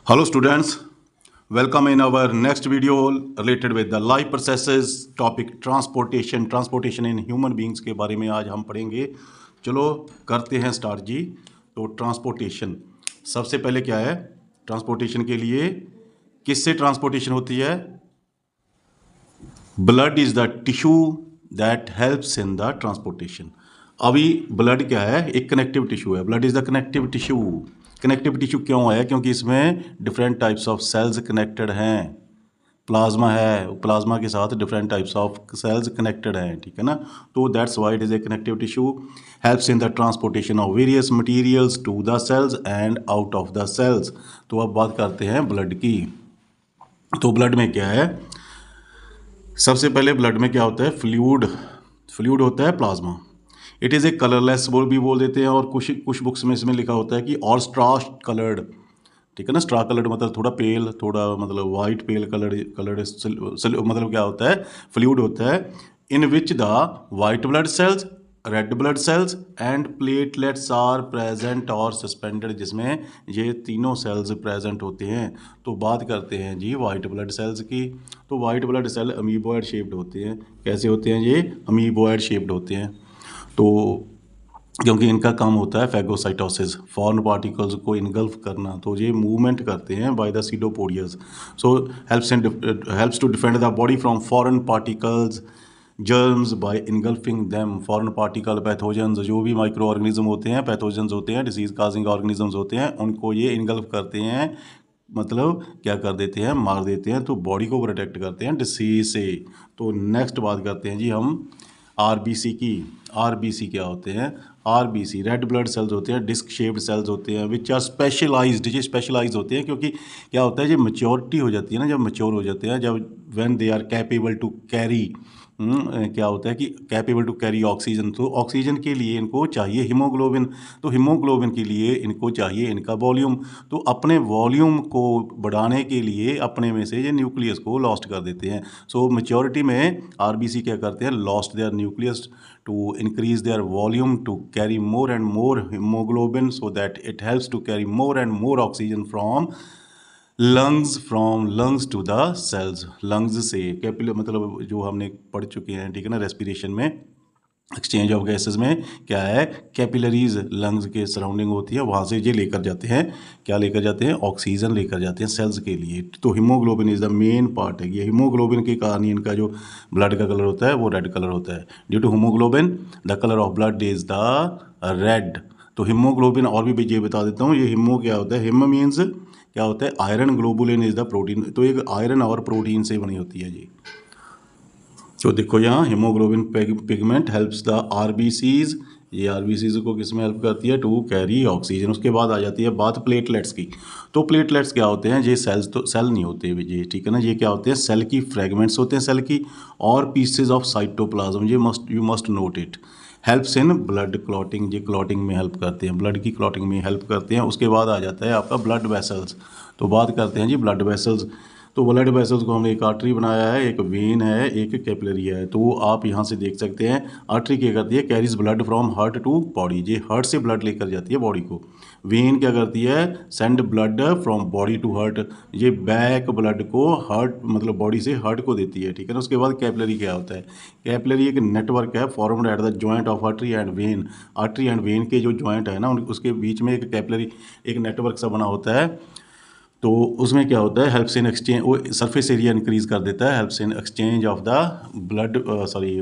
Hello students, welcome in our next video related with the life processes topic transportation in human beings के बारे में आज हम पढ़ेंगे। चलो करते हैं स्टार्ट जी। तो ट्रांसपोर्टेशन सबसे पहले क्या है? ट्रांसपोर्टेशन के लिए किससे ट्रांसपोर्टेशन होती है? Blood is the tissue that helps in the transportation. अभी ब्लड क्या है? एक कनेक्टिव टिश्यू है। Blood is the connective tissue. Connective tissue क्यों है? क्योंकि इसमें different types of cells connected हैं। प्लाज्मा है, प्लाज्मा के साथ different types of cells connected हैं, ठीक है ना। तो that's why it is a connective tissue, helps in the transportation of various materials to the sales and out of the cells. तो अब बात करते हैं ब्लड की। तो ब्लड में क्या है? सबसे पहले ब्लड में क्या होता है? फ्लूइड होता है plasma. It is A colourless भी बोल देते हैं, और कुछ बुक्स में इसमें लिखा होता है कि और स्ट्रा कलर्ड, ठीक है ना। स्ट्रा कलर्ड मतलब थोड़ा पेल, थोड़ा मतलब वाइट पेल कलर्ड मतलब क्या होता है? फ्लूइड होता है in which the white blood cells, red blood cells and platelets are present और सस्पेंडेड, जिसमें ये तीनों सेल्स प्रेजेंट होते हैं। तो बात करते हैं जी वाइट ब्लड सेल्स की। तो white blood cell amoeboid shaped होते हैं। कैसे होते हैं ये? अमीबॉयड शेप्ड होते हैं। तो क्योंकि इनका काम होता है फैगोसाइटोसिस, फॉरेन पार्टिकल्स को इनगल्फ करना, तो ये मूवमेंट करते हैं by the pseudopodias. So helps to defend the body from foreign particles, germs by engulfing them. Foreign particle, pathogens, जो भी माइक्रो ऑर्गेनिज्म होते हैं, पैथोजेंस होते हैं, डिसीज काजिंग ऑर्गेनिजम्स होते हैं, उनको ये इनगल्फ करते हैं, मतलब क्या कर देते हैं? मार देते हैं। तो बॉडी को प्रोटेक्ट करते हैं डिसीज से। तो नेक्स्ट बात करते हैं जी हम आरबीसी की। आरबीसी क्या होते हैं? आरबीसी रेड ब्लड सेल्स होते हैं, डिस्क शेप्ड सेल्स होते हैं, विच आर स्पेशलाइज्ड। ये स्पेशलाइज होते हैं क्योंकि क्या होता है, जब मेच्योरिटी हो जाती है ना, जब मेच्योर हो जाते हैं, जब when they are capable to carry, क्या होता है कि कैपेबल टू कैरी ऑक्सीजन। तो ऑक्सीजन के लिए इनको चाहिए हीमोग्लोबिन। तो हीमोग्लोबिन के लिए इनको चाहिए इनका वॉल्यूम। तो अपने वॉल्यूम को बढ़ाने के लिए अपने में से ये न्यूक्लियस को लॉस्ट कर देते हैं। सो मेच्योरिटी में आरबीसी क्या करते हैं? Lost their nucleus to increase their volume to carry more and more haemoglobin, so that it helps to carry more and more oxygen from lungs to the cells. Lungs से capillary, मतलब जो हमने पढ़ चुके हैं, ठीक है ना, रेस्पिरेशन में, एक्सचेंज ऑफ गैसेस में क्या है? कैपिलरीज लंग्स के सराउंडिंग होती है, वहाँ से ये लेकर जाते हैं, क्या लेकर जाते हैं? ऑक्सीजन लेकर जाते हैं सेल्स के लिए। तो haemoglobin is the main part है। ये हीमोग्लोबिन के कारण ही इनका जो ब्लड का कलर होता है वो रेड कलर होता है। Due to haemoglobin the colour of blood is the red. तो हीमोग्लोबिन, और भी ये बता देता हूँ, ये हीमो क्या होता है? हीमो मीन्स क्या होता है? Iron, globulin is the protein. तो एक आयरन और प्रोटीन से बनी होती है जी। तो देखो यहाँ haemoglobin pigment helps the RBCs. ये आरबीसीज को किस में हेल्प करती है? To carry oxygen. उसके बाद आ जाती है बात प्लेटलेट्स की। तो प्लेटलेट्स क्या होते हैं? ये सेल्स, तो सेल नहीं होते ये, ठीक है ना। ये क्या होते हैं? सेल की फ्रेगमेंट्स होते हैं, सेल की, और पीसेज ऑफ साइटोप्लाज्म। ये you must note it. Helps in blood clotting. ये क्लॉटिंग में हेल्प करते हैं, ब्लड की क्लॉटिंग में हेल्प करते हैं। उसके बाद आ जाता है आपका ब्लड वेसल्स। तो बात करते हैं जी ब्लड वेसल्स। तो ब्लड वेसल्स को हमने एक आर्टरी बनाया है, एक वेन है, एक कैपिलरी है। तो आप यहाँ से देख सकते हैं आर्टरी क्या करती है? Carries blood from heart to body. ये हार्ट से ब्लड लेकर जाती है बॉडी को। वेन क्या करती है? Send blood from body to heart. ये बैक ब्लड को हार्ट, मतलब बॉडी से हार्ट को देती है, ठीक है ना। उसके बाद कैपिलरी क्या होता है? कैपिलरी एक नेटवर्क है formed at the joint of artery and when. Artery and when के जो जॉइंट है ना, उसके बीच में एक कैपिलरी, एक नेटवर्क सा बना होता है। तो उसमें क्या होता है? हेल्प्स इन एक्सचेंज, वो सरफेस एरिया इंक्रीज कर देता है, helps in exchange of the blood, sorry,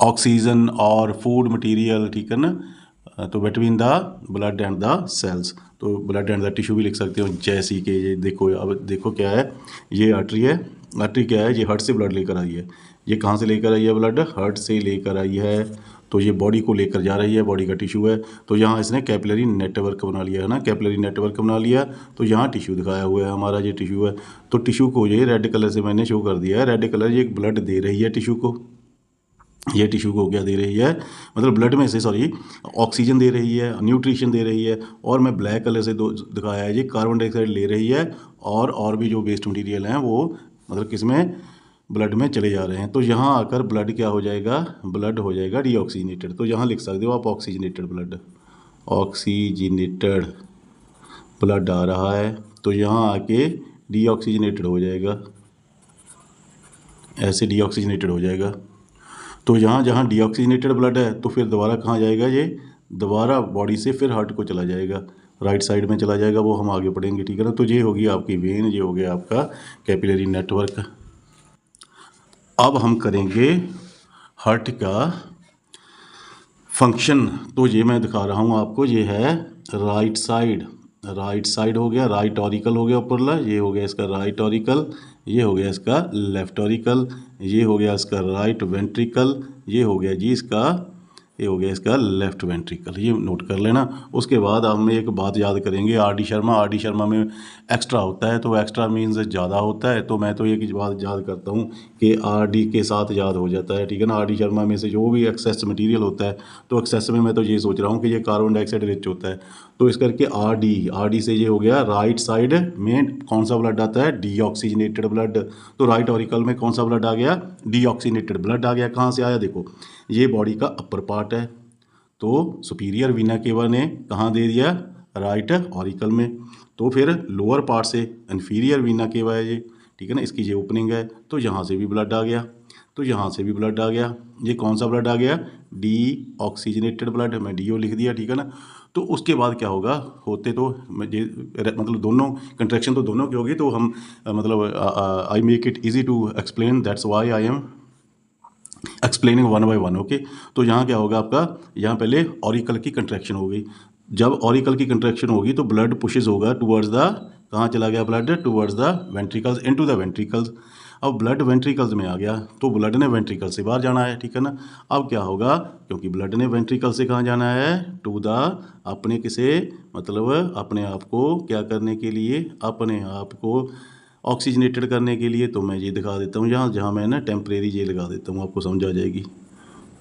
oxygen और फूड मटेरियल, ठीक है ना। तो between the blood and the cells. तो ब्लड एंड द टिश्यू भी लिख सकते हो, जैसे कि ये देखो, अब देखो क्या है, ये आर्टरी है। आर्टरी क्या है? ये हार्ट से ब्लड लेकर आई है। ये कहाँ से लेकर आई है? ब्लड हार्ट से लेकर आई है। तो ये बॉडी को लेकर जा रही है, बॉडी का टिश्यू है। तो यहाँ इसने कैपिलरी नेटवर्क बना लिया है ना, कैपिलरी नेटवर्क बना लिया। तो यहाँ टिश्यू दिखाया हुआ है, हमारा ये टिश्यू है। तो टिश्यू को ये रेड कलर से मैंने शो कर दिया है। रेड कलर ये ब्लड दे रही है टिश्यू को। ये टिश्यू को क्या दे रही है? मतलब ब्लड में से, सॉरी, ऑक्सीजन दे रही है, न्यूट्रिशन दे रही है। और मैं ब्लैक कलर से दिखाया है, ये कार्बन डाइऑक्साइड ले रही है, और भी जो वेस्ट मटेरियल हैं वो मतलब किसमें? ब्लड में चले जा रहे हैं। तो यहाँ आकर ब्लड क्या हो जाएगा? ब्लड हो जाएगा डीऑक्सीजनेटेड। तो यहाँ लिख सकते हो आप ऑक्सीजनेटेड ब्लड, ऑक्सीजनेटेड ब्लड आ रहा है तो यहाँ आके डीऑक्सीजनेटेड हो जाएगा, ऐसे डीऑक्सीजनेटेड हो जाएगा। तो यहाँ जहाँ डीऑक्सीजनेटेड ब्लड है तो फिर दोबारा कहाँ जाएगा, ये दोबारा बॉडी से फिर हार्ट को चला जाएगा, राइट साइड में चला जाएगा, वो हम आगे पढ़ेंगे, ठीक है ना। तो ये होगी आपकी वेन, ये हो गया आपका कैपिलरी नेटवर्क। अब हम करेंगे हार्ट का फंक्शन। तो ये मैं दिखा रहा हूँ आपको, ये है राइट साइड, राइट साइड हो गया, राइट ऑरिकल हो गया ऊपरला, ये हो गया इसका राइट ऑरिकल, ये हो गया इसका लेफ्ट ऑरिकल, ये हो गया इसका राइट वेंट्रिकल, ये हो गया जी इसका, ये हो गया इसका लेफ्ट वेंट्रिकल, ये नोट कर लेना। उसके बाद हम एक बात याद करेंगे, R D Sharma. R D Sharma में एक्स्ट्रा होता है, तो एक्स्ट्रा मीन्स ज़्यादा होता है, तो मैं तो एक बात याद करता हूँ कि आर डी के साथ याद हो जाता है, ठीक है ना। आर डी शर्मा में से जो भी एक्सेस मटीरियल होता है, तो एक्सेस में मैं तो ये सोच रहा हूँ कि ये कार्बन डाइऑक्साइड रिच होता है, तो इस करके आर डी से ये हो गया राइट साइड में कौन सा ब्लड आता है, डीऑक्सीजनेटेड ब्लड। तो राइट ऑरिकल में कौन सा ब्लड आ गया, डीऑक्सीजनेटेड ब्लड आ गया। कहाँ से आया, देखो ये बॉडी का अपर पार्ट है, तो सुपीरियर वीना केवा ने कहाँ दे दिया, राइट ऑरिकल में। तो फिर लोअर पार्ट से इन्फीरियर वीना केवा है ये, ठीक है ना, इसकी ये ओपनिंग है, तो यहाँ से भी ब्लड आ गया, तो यहाँ से भी ब्लड आ गया। ये कौन सा ब्लड आ गया, डी ऑक्सीजनेटेड ब्लड, मैं डीओ लिख दिया, ठीक है ना। तो उसके बाद क्या होगा, होते तो मतलब दोनों कंट्रैक्शन तो दोनों की होगी, तो हम मतलब I make it easy to explain, that's why I am explaining one by one, okay. तो यहाँ क्या होगा आपका, यहाँ पहले ऑरिकल की कंट्रैक्शन हो गई। जब ऑरिकल की कंट्रैक्शन होगी तो ब्लड पुशेज होगा टूवर्ड्स द, कहाँ चला गया blood, towards the ventricles, into the ventricles. अब ब्लड वेंट्रिकल्स में आ गया तो ब्लड ने वेंट्रिकल से बाहर जाना है, ठीक है ना। अब क्या होगा, क्योंकि ब्लड ने वेंट्रिकल से कहाँ जाना है, टू द, अपने किसे, मतलब अपने आप को क्या करने के लिए, अपने आप को ऑक्सीजनेटेड करने के लिए। तो मैं ये दिखा देता हूँ, जहाँ जहाँ मैं ना टेम्परेरी ये लगा देता हूँ, आपको समझ आ जाएगी।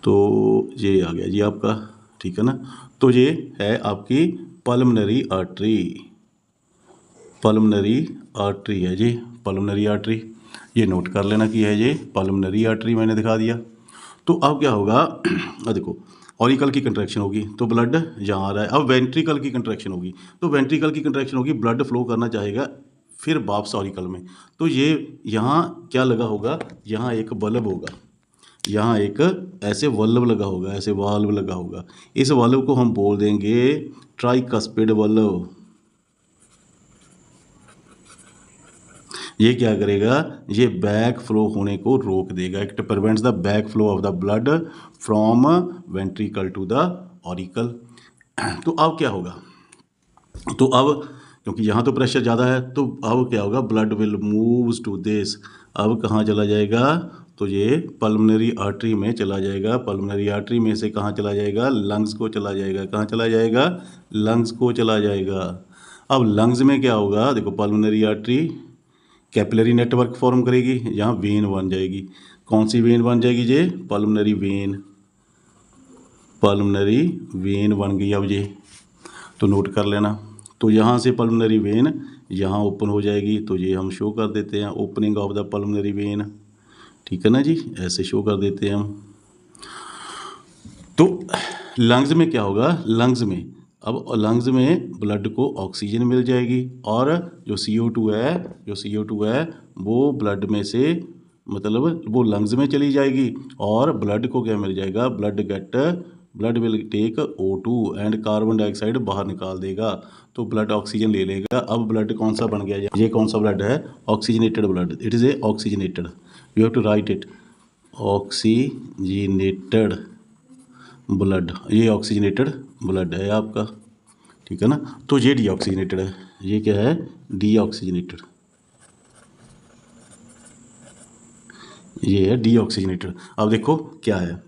तो ये आ गया जी आपका, ठीक है ना। तो ये है आपकी पल्मनरी आर्टरी, पल्मनरी आर्टरी है जी, पल्मनरी आर्टरी, ये नोट कर लेना कि है ये पल्मनरी आर्टरी, मैंने दिखा दिया। तो अब क्या होगा, देखो ऑरिकल की कंट्रैक्शन होगी तो ब्लड यहाँ आ रहा है। अब वेंट्रिकल की कंट्रैक्शन होगी, तो वेंट्रिकल की कंट्रैक्शन होगी, ब्लड फ्लो करना चाहेगा फिर वापस ऑरिकल में। तो ये यहाँ क्या लगा होगा, यहाँ एक बल्ब होगा, यहाँ एक ऐसे वल्व लगा होगा, ऐसे वाल्व लगा होगा। इस वाल्व को हम बोल देंगे ट्राइकस्पिड वाल्व। ये क्या करेगा, ये बैक फ्लो होने को रोक देगा, it prevents the back flow of the blood from ventricle to the auricle. तो अब क्या होगा, तो अब क्योंकि यहाँ तो प्रेशर ज़्यादा है, तो अब क्या होगा, blood will moves to this, अब कहाँ चला जाएगा, तो ये पल्मनरी आर्टरी में चला जाएगा। पल्मनरी आर्टरी में से कहाँ चला जाएगा, लंग्स को चला जाएगा, कहाँ चला जाएगा, लंग्स को चला जाएगा। अब लंग्स में क्या होगा, देखो pulmonary artery capillary network form करेगी, यहाँ वेन बन जाएगी। कौन सी वेन बन जाएगी, ये पल्मनरी वेन, पल्मनरी वेन बन गई। अब ये तो नोट कर लेना, तो यहाँ से पल्मनरी वेन यहाँ ओपन हो जाएगी, तो ये हम शो कर देते हैं, opening of the pulmonary when, ठीक है ना जी, ऐसे शो कर देते हैं हम। तो लंग्स में क्या होगा, लंग्स में अब लंग्स में ब्लड को ऑक्सीजन मिल जाएगी, और जो CO2 है, जो CO2 है वो ब्लड में से मतलब वो लंग्स में चली जाएगी, और ब्लड को क्या मिल जाएगा, blood will take O2 and carbon dioxide बाहर निकाल देगा, तो ब्लड ऑक्सीजन ले लेगा। अब ब्लड कौन सा बन गया, ये कौन सा ब्लड है, oxygenated blood, it is a oxygenated, you have to write it, oxygenated blood, ये ऑक्सीजनेटेड ब्लड है आपका, ठीक है ना। तो ये डीऑक्सीजनेटेड है, ये क्या है, डीऑक्सीजनेटेड, ये है डीऑक्सीजनेटेड। अब देखो क्या है,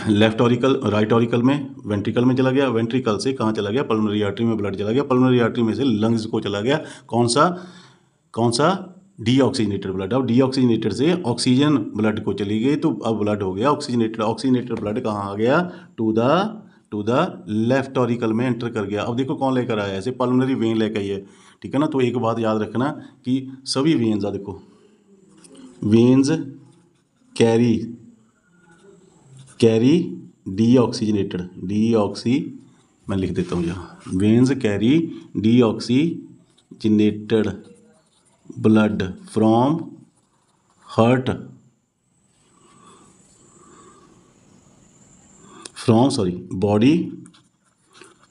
लेफ्ट ऑरिकल, राइट ऑरिकल में वेंट्रिकल में चला गया, वेंट्रिकल से कहाँ चला गया, पल्मनरी आर्टरी में ब्लड चला गया, पल्मनरी आर्टरी में से लंग्स को चला गया, कौन सा डीऑक्सीजनेटेड ब्लड। अब डीऑक्सीजनेटेड से ऑक्सीजन ब्लड को चली गई, तो अब ब्लड हो गया ऑक्सीजनेटेड, ऑक्सीजनेटेड ब्लड कहाँ आ गया, टू द लेफ्ट ऑरिकल में एंटर कर गया। अब देखो कौन लेकर आया, ऐसे पल्मनरी वेन लेकर आई है, ठीक है ना। तो एक बात याद रखना कि सभी वेन्स, देखो वेन्स कैरी डीऑक्सीजनेटेड मैं लिख देता हूँ यहाँ, veins carry deoxygenated blood from body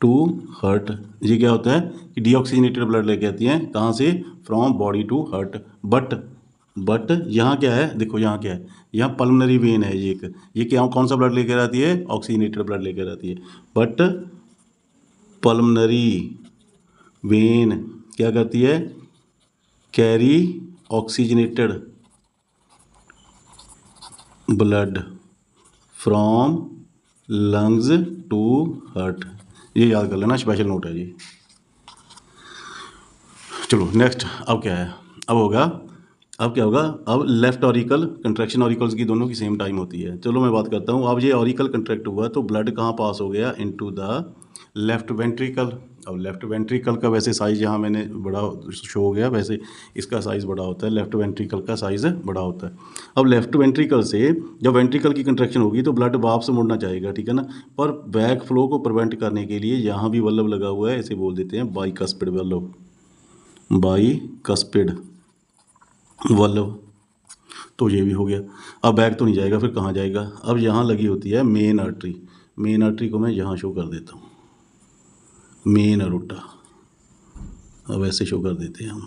to heart. ये क्या होता है कि डीऑक्सीजनेटेड ब्लड लेके आती हैं कहाँ से, from body to heart. But यहाँ क्या है, देखो यहाँ क्या है, यहाँ पल्मोनरी वेन है ये एक, ये क्या कौन सा ब्लड लेकर आती है, ऑक्सीजनेटेड ब्लड लेकर आती है। बट पल्मोनरी वेन क्या करती है, carry oxygenated blood from lungs to heart. ये याद कर लेना, स्पेशल नोट है ये। चलो नेक्स्ट, अब क्या है, अब क्या होगा, अब लेफ्ट ऑरिकल कंट्रैक्शन ऑरिकल्स की दोनों की सेम टाइम होती है। चलो मैं बात करता हूँ, अब ये ऑरिकल कंट्रैक्ट हुआ तो ब्लड कहाँ पास हो गया, इनटू द लेफ्ट वेंट्रिकल। अब लेफ्ट वेंट्रिकल का वैसे साइज़ यहाँ मैंने बड़ा शो हो गया, वैसे इसका साइज़ बड़ा होता है, लेफ्ट वेंट्रिकल का साइज़ बड़ा होता है। अब लेफ्ट वेंट्रिकल से जब वेंट्रिकल की कंट्रैक्शन होगी तो ब्लड वापस मुड़ना चाहेगा, ठीक है ना, पर बैक फ्लो को प्रिवेंट करने के लिए यहाँ भी वल्व लगा हुआ है, इसे बोल देते हैं बाइकस्पिड वल्व, बाइकस्पिड वल्व। तो ये भी हो गया। अब बैक तो नहीं जाएगा, फिर कहाँ जाएगा, अब यहाँ लगी होती है मेन आर्टरी। मेन आर्टरी को मैं यहाँ शो कर देता हूँ, मेन अरोटा। अब ऐसे शो कर देते हैं हम,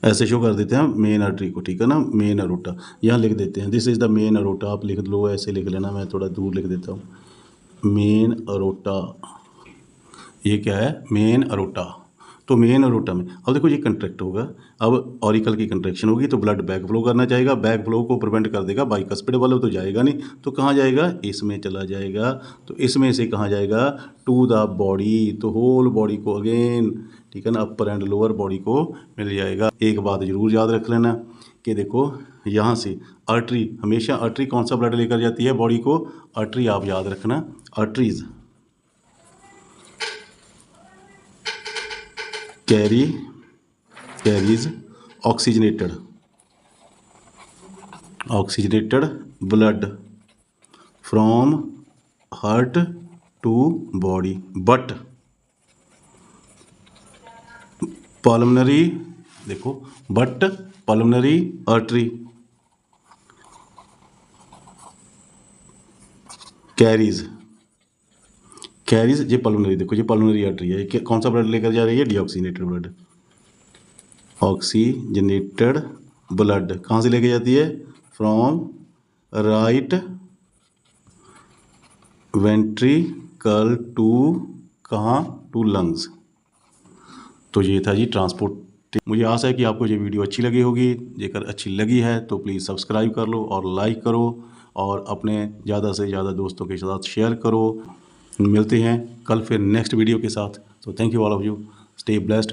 ऐसे शो कर देते हैं मेन आर्टरी को, ठीक है ना, मेन अरोटा यहाँ लिख देते हैं, this is the main aorta. आप लिख लो, ऐसे लिख लेना, मैं थोड़ा दूर लिख देता हूँ, मेन अरोटा। ये क्या है, मेन अरोटा। तो मेन अरोटा में अब देखो ये कंट्रैक्ट होगा, अब ऑरिकल की कंट्रैक्शन होगी तो ब्लड बैक फ्लो करना चाहेगा, बैक फ्लो को प्रिवेंट कर देगा बाइकस्पिड वाला, तो जाएगा नहीं, तो कहाँ जाएगा, इसमें चला जाएगा। तो इसमें से कहाँ जाएगा, टू द बॉडी, तो होल बॉडी को अगेन, ठीक है ना, अपर एंड लोअर बॉडी को मिल जाएगा। एक बात ज़रूर याद रख लेना कि देखो यहाँ से आर्टरी, हमेशा आर्टरी कौन सा ब्लड लेकर जाती है बॉडी को, आर्टरी आप याद रखना, arteries carries oxygenated blood from heart to body. But pulmonary, देखो बट पल्मोनरी आर्टरी कैरीज ये पल्मोनरी, देखो ये पल्मोनरी आर्टरी है, ये कौन सा ब्लड लेकर जा रही है, डीऑक्सीजनेटेड ब्लड, ऑक्सीजनेटेड ब्लड कहाँ से लेके जाती है, फ्रॉम राइट वेंट्रिकल टू कहाँ, टू लंग्स। तो ये था जी ट्रांसपोर्ट। मुझे आशा है कि आपको ये वीडियो अच्छी लगी होगी, जेकर अच्छी लगी है तो प्लीज़ सब्सक्राइब कर लो और लाइक करो और अपने ज़्यादा से ज़्यादा दोस्तों के साथ शेयर करो। मिलते हैं कल फिर नेक्स्ट वीडियो के साथ। So thank you all of you, stay blessed.